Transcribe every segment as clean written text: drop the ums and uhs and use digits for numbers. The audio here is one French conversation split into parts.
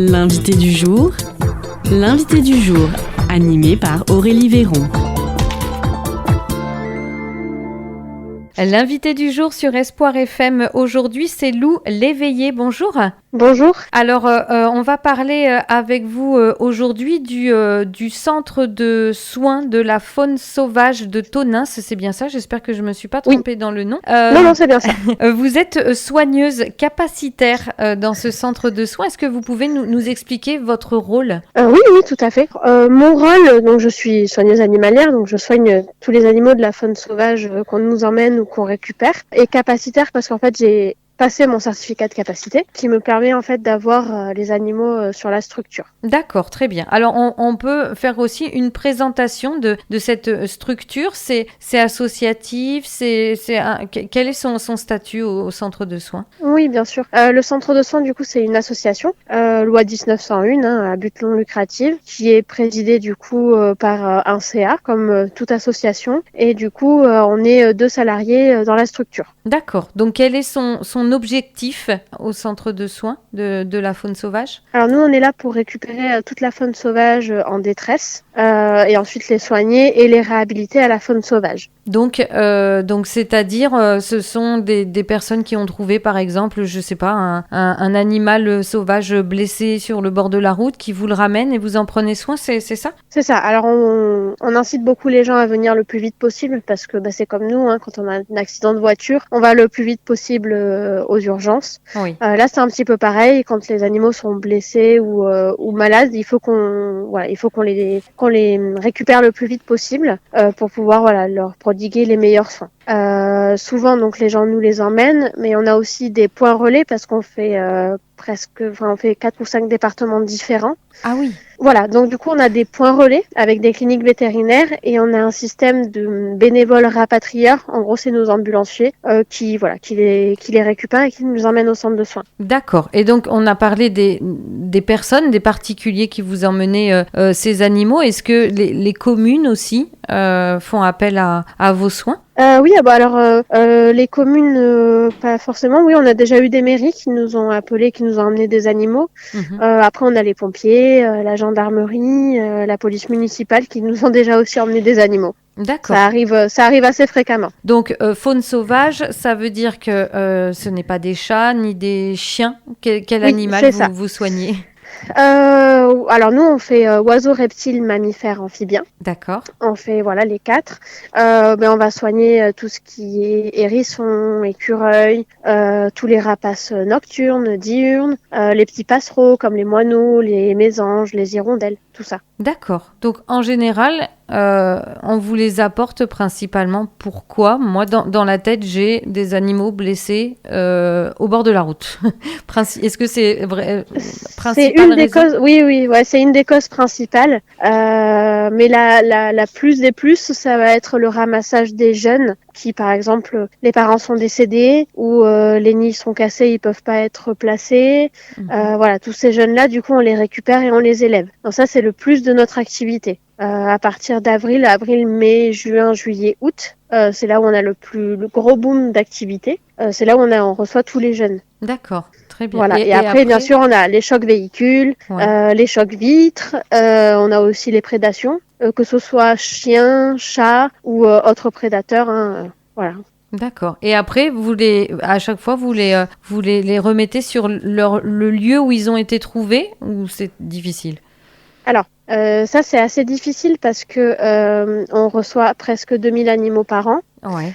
L'invité du jour, animé par Aurélie Véron. L'invité du jour sur Espoir FM aujourd'hui, c'est Lou Léveillé. Bonjour. Bonjour. Alors, on va parler avec vous aujourd'hui du centre de soins de la faune sauvage de Tonneins. C'est bien ça? J'espère que je ne me suis pas trompée dans le nom. Non, c'est bien ça. Vous êtes soigneuse capacitaire dans ce centre de soins. Est-ce que vous pouvez nous expliquer votre rôle? Oui, tout à fait. Mon rôle, donc je suis soigneuse animalière, donc je soigne tous les animaux de la faune sauvage qu'on nous emmène ou qu'on récupère. Et capacitaire parce qu'en fait, j'ai passé mon certificat de capacité qui me permet en fait d'avoir les animaux sur la structure. D'accord, très bien. Alors, on peut faire aussi une présentation de cette structure. C'est associatif, quel est son statut au centre de soins? Oui, bien sûr. Le centre de soins, du coup, c'est une association, loi 1901, à but non lucratif, qui est présidée du coup par un CA, comme toute association. Et du coup, on est 2 salariés dans la structure. D'accord. Donc, quel est son objectif au centre de soins de la faune sauvage? Alors nous, on est là pour récupérer toute la faune sauvage en détresse et ensuite les soigner et les réhabiliter à la faune sauvage. Donc c'est-à-dire, ce sont des personnes qui ont trouvé, par exemple, je sais pas, un animal sauvage blessé sur le bord de la route, qui vous le ramène et vous en prenez soin, c'est ça? C'est ça. Alors on incite beaucoup les gens à venir le plus vite possible parce que c'est comme nous, quand on a un accident de voiture, on va le plus vite possible aux urgences. Oui. Là, c'est un petit peu pareil. Quand les animaux sont blessés ou malades, il faut qu'on les récupère le plus vite possible pour pouvoir leur prodiguer les meilleurs soins. Souvent, donc les gens nous les emmènent, mais on a aussi des points relais parce qu'on fait on fait 4 ou 5 départements différents. Ah oui. Voilà, donc du coup, on a des points relais avec des cliniques vétérinaires et on a un système de bénévoles rapatrieurs. En gros, c'est nos ambulanciers qui les récupèrent et qui nous emmènent au centre de soins. D'accord. Et donc, on a parlé des personnes, des particuliers qui vous emmenez ces animaux. Est-ce que les communes aussi font appel à vos soins? Oui, les communes, pas forcément. Oui, on a déjà eu des mairies qui nous ont appelés, qui nous ont emmené des animaux. Après, on a les pompiers, la gendarmerie, la police municipale qui nous ont déjà aussi emmené des animaux. D'accord. Ça arrive assez fréquemment. Donc, faune sauvage, ça veut dire que ce n'est pas des chats ni des chiens. Quel animal vous soignez? Alors nous, on fait oiseaux, reptiles, mammifères, amphibiens. D'accord. On fait les 4. On va soigner tout ce qui est hérissons, écureuils, tous les rapaces nocturnes, diurnes, les petits passereaux comme les moineaux, les mésanges, les hirondelles, tout ça. D'accord. Donc en général, on vous les apporte principalement. Pourquoi? Moi, dans la tête, j'ai des animaux blessés au bord de la route. Est-ce que c'est vrai? C'est une des causes. Oui, c'est une des causes principales. Mais la plus des plus, ça va être le ramassage des jeunes qui, par exemple, les parents sont décédés ou les nids sont cassés, ils peuvent pas être placés. Tous ces jeunes-là, du coup, on les récupère et on les élève. Donc ça, c'est le plus de notre activité. À partir d'avril, mai, juin, juillet, août, c'est là où on a le gros boom d'activité. C'est là où on reçoit tous les jeunes. D'accord, très bien. Voilà. Et après, bien sûr, on a les chocs véhicules, les chocs vitres. On a aussi les prédations, que ce soit chiens, chats ou autres prédateurs. Voilà. D'accord. Et après, à chaque fois, vous les remettez sur le lieu où ils ont été trouvés, ou c'est difficile? Alors, ça, c'est assez difficile parce que on reçoit presque 2000 animaux par an. Ouais.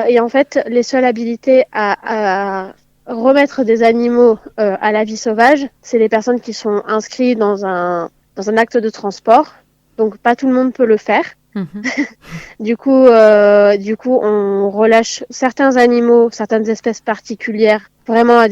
Et en fait, les seules habilités à remettre des animaux à la vie sauvage, c'est les personnes qui sont inscrites dans un acte de transport. Donc, pas tout le monde peut le faire. Du coup, on relâche certains animaux, certaines espèces particulières, vraiment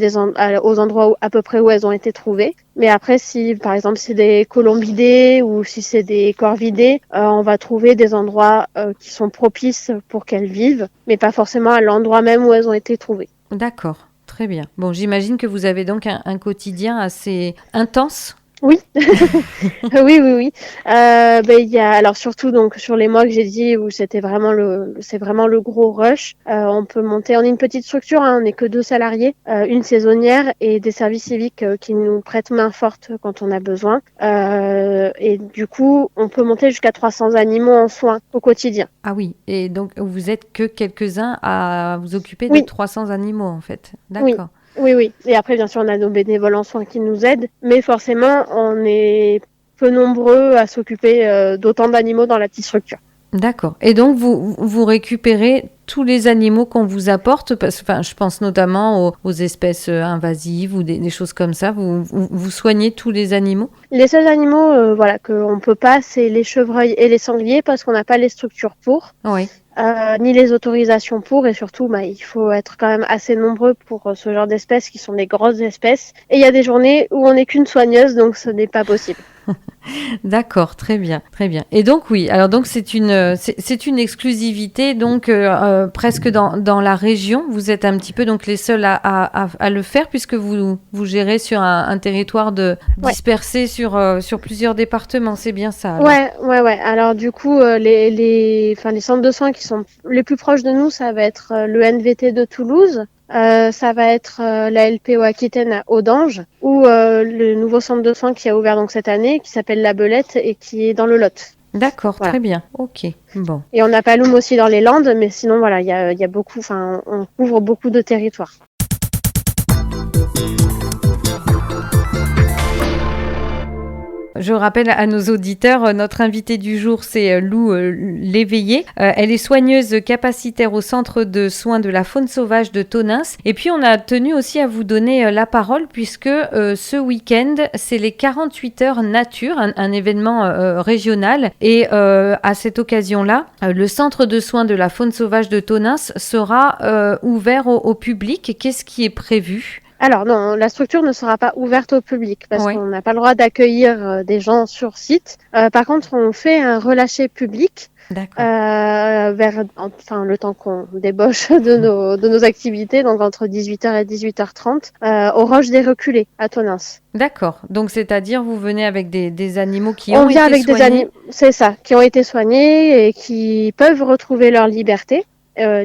aux endroits à peu près où elles ont été trouvées. Mais après, si par exemple c'est des colombidés ou si c'est des corvidés, on va trouver des endroits qui sont propices pour qu'elles vivent, mais pas forcément à l'endroit même où elles ont été trouvées. D'accord, très bien. Bon, j'imagine que vous avez donc un quotidien assez intense. Oui, oui, oui, oui. Il y a alors surtout donc sur les mois que j'ai dit où c'est vraiment le gros rush. On peut monter. On est une petite structure, hein, on n'est que 2 salariés, une saisonnière et des services civiques qui nous prêtent main forte quand on a besoin. Et du coup, on peut monter jusqu'à 300 animaux en soins au quotidien. Ah oui, et donc vous êtes que quelques-uns à vous occuper de Oui, 300 animaux en fait. oui. D'accord. Oui, oui. Et après, bien sûr, on a nos bénévoles en soins qui nous aident, mais forcément, on est peu nombreux à s'occuper d'autant d'animaux dans la petite structure. D'accord. Et donc, vous récupérez tous les animaux qu'on vous apporte, enfin, je pense notamment aux espèces invasives ou des choses comme ça. Vous soignez tous les animaux? Les seuls animaux voilà, qu'on peut pas, c'est les chevreuils et les sangliers parce qu'on n'a pas les structures pour, Oui. ni les autorisations pour, et surtout, il faut être quand même assez nombreux pour ce genre d'espèces qui sont des grosses espèces. Et il y a des journées où on n'est qu'une soigneuse, donc ce n'est pas possible. D'accord, très bien, très bien. Et donc oui, alors donc c'est une exclusivité donc presque dans la région. Vous êtes un petit peu donc les seuls à le faire puisque vous gérez sur un territoire Ouais. dispersé sur plusieurs départements. C'est bien ça alors. Ouais, ouais, ouais. Alors du coup, les centres de soins qui sont les plus proches de nous, ça va être le NVT de Toulouse, ça va être la LPO Aquitaine à Audange, ou le nouveau centre de soins qui a ouvert donc cette année, qui s'appelle La Belette et qui est dans le Lot. D'accord, Voilà. très bien. Ok, bon. Et on a Paloum aussi dans les Landes, mais sinon voilà, il y a beaucoup, on couvre beaucoup de territoires. Je rappelle à nos auditeurs, notre invitée du jour, c'est Lou Léveillé. Elle est soigneuse capacitaire au centre de soins de la faune sauvage de Tonneins. Et puis, on a tenu aussi à vous donner la parole puisque ce week-end, c'est les 48 heures nature, un événement régional. Et à cette occasion-là, le centre de soins de la faune sauvage de Tonneins sera ouvert au public. Qu'est-ce qui est prévu ? Alors non, la structure ne sera pas ouverte au public parce Oui. qu'on n'a pas le droit d'accueillir des gens sur site. Par contre, on fait un relâché public D'accord. le temps qu'on débauche de nos activités, donc entre 18h et 18h30, aux Roches des Reculés à Tonneins. D'accord. Donc, c'est-à-dire, vous venez avec des animaux qui On ont vient été avec des soignés. animaux, c'est ça, qui ont été soignés et qui peuvent retrouver leur liberté.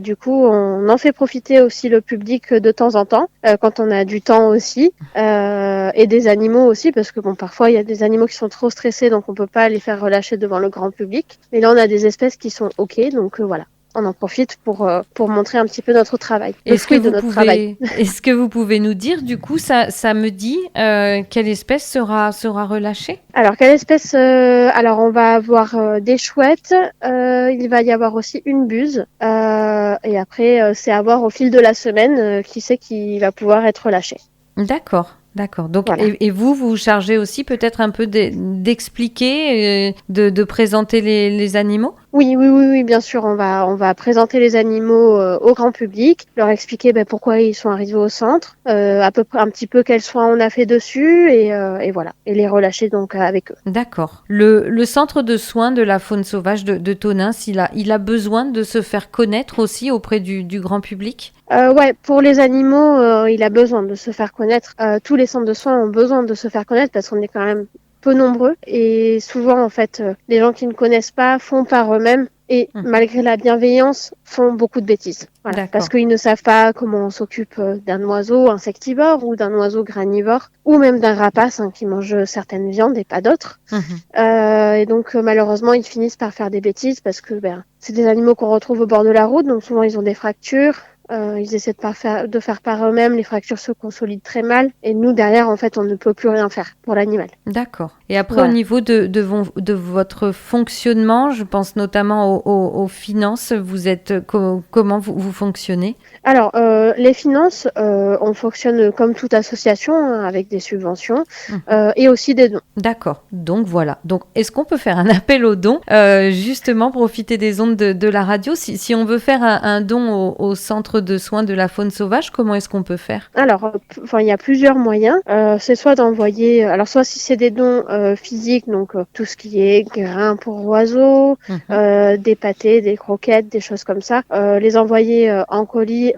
Du coup, on en fait profiter aussi le public de temps en temps, quand on a du temps aussi, et des animaux aussi, parce que bon, parfois il y a des animaux qui sont trop stressés, donc on peut pas les faire relâcher devant le grand public. Mais là, on a des espèces qui sont ok, donc voilà. On en profite pour montrer un petit peu notre travail, le fruit de notre travail. Est-ce que vous pouvez nous dire, du coup, samedi, quelle espèce sera relâchée? Alors, quelle espèce Alors, on va avoir des chouettes. Il va y avoir aussi une buse. Et après, c'est à voir au fil de la semaine qui c'est qui va pouvoir être relâché. D'accord. D'accord. Donc, Voilà. et vous vous chargez aussi peut-être un peu d'expliquer, de présenter les animaux? Oui, oui, oui, oui, bien sûr. On va présenter les animaux au grand public, leur expliquer pourquoi ils sont arrivés au centre, à peu près un petit peu quels soins on a fait dessus, et voilà, et les relâcher donc avec eux. D'accord. Le centre de soins de la faune sauvage de Tonneins, il a besoin de se faire connaître aussi auprès du grand public? Ouais, pour les animaux, il a besoin de se faire connaître. Tous les centres de soins ont besoin de se faire connaître parce qu'on est quand même peu nombreux et souvent en fait, les gens qui ne connaissent pas font par eux-mêmes et malgré la bienveillance font beaucoup de bêtises. Voilà, D'accord. parce qu'ils ne savent pas comment on s'occupe d'un oiseau insectivore ou d'un oiseau granivore ou même d'un rapace qui mange certaines viandes et pas d'autres. Et donc malheureusement ils finissent par faire des bêtises parce que c'est des animaux qu'on retrouve au bord de la route, donc souvent ils ont des fractures. Ils essaient de faire par eux-mêmes, les fractures se consolident très mal et nous derrière en fait on ne peut plus rien faire pour l'animal. D'accord. Et après Voilà. au niveau de votre fonctionnement, je pense notamment aux finances, vous êtes comment vous fonctionnez? Alors les finances, on fonctionne comme toute association avec des subventions et aussi des dons. D'accord. Donc voilà. Donc est-ce qu'on peut faire un appel aux dons, justement profiter des ondes de la radio si on veut faire un don au centre de soins de la faune sauvage, comment est-ce qu'on peut faire? Alors, il y a plusieurs moyens. C'est soit d'envoyer, alors soit si c'est des dons physiques, donc tout ce qui est grains pour oiseaux, des pâtés, des croquettes, des choses comme ça, les envoyer en colis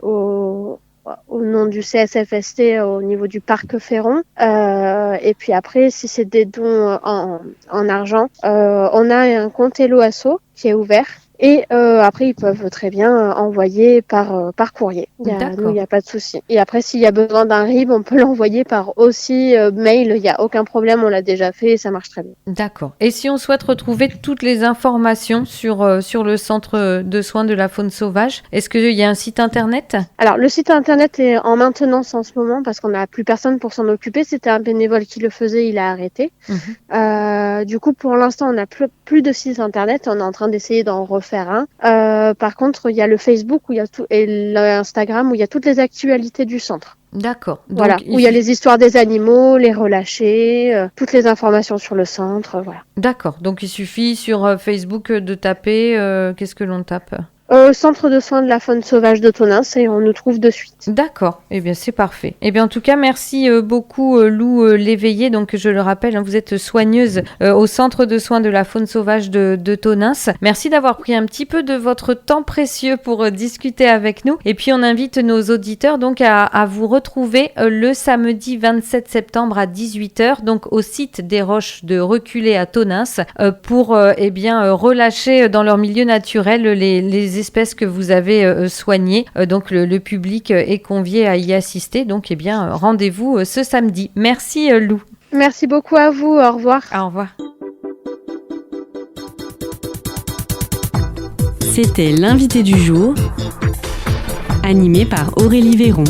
au nom du CSFST au niveau du parc Féron. Et puis après, si c'est des dons en argent, on a un compte Hello Asso qui est ouvert. Et après, ils peuvent très bien envoyer par courrier. Nous, il n'y a pas de souci. Et après, s'il y a besoin d'un RIB, on peut l'envoyer par aussi mail. Il n'y a aucun problème, on l'a déjà fait et ça marche très bien. D'accord. Et si on souhaite retrouver toutes les informations sur le centre de soins de la faune sauvage, est-ce qu'il y a un site internet ? Alors, le site internet est en maintenance en ce moment parce qu'on n'a plus personne pour s'en occuper. C'était un bénévole qui le faisait, il a arrêté. Du coup, pour l'instant, on n'a plus de site internet. On est en train d'essayer d'en refaire un. Par contre, il y a le Facebook où il y a tout, et l'Instagram où il y a toutes les actualités du centre. D'accord. Donc, voilà, où il y a les histoires des animaux, les relâchés, toutes les informations sur le centre, voilà. D'accord. Donc, il suffit sur Facebook de taper. Qu'est-ce que l'on tape ? Centre de soins de la faune sauvage de Tonneins et on nous trouve de suite. D'accord, eh bien c'est parfait. Eh bien en tout cas, merci beaucoup Lou Léveillé. Donc je le rappelle, vous êtes soigneuse au centre de soins de la faune sauvage de Tonneins. Merci d'avoir pris un petit peu de votre temps précieux pour discuter avec nous. Et puis on invite nos auditeurs donc à vous retrouver le samedi 27 septembre à 18h, donc au site des Roches de Reculé à Tonneins pour relâcher dans leur milieu naturel les espèces que vous avez soignées. Donc le public est convié à y assister. Donc rendez-vous ce samedi. Merci Lou. Merci beaucoup à vous. Au revoir. Au revoir. C'était l'invité du jour, animé par Aurélie Véron.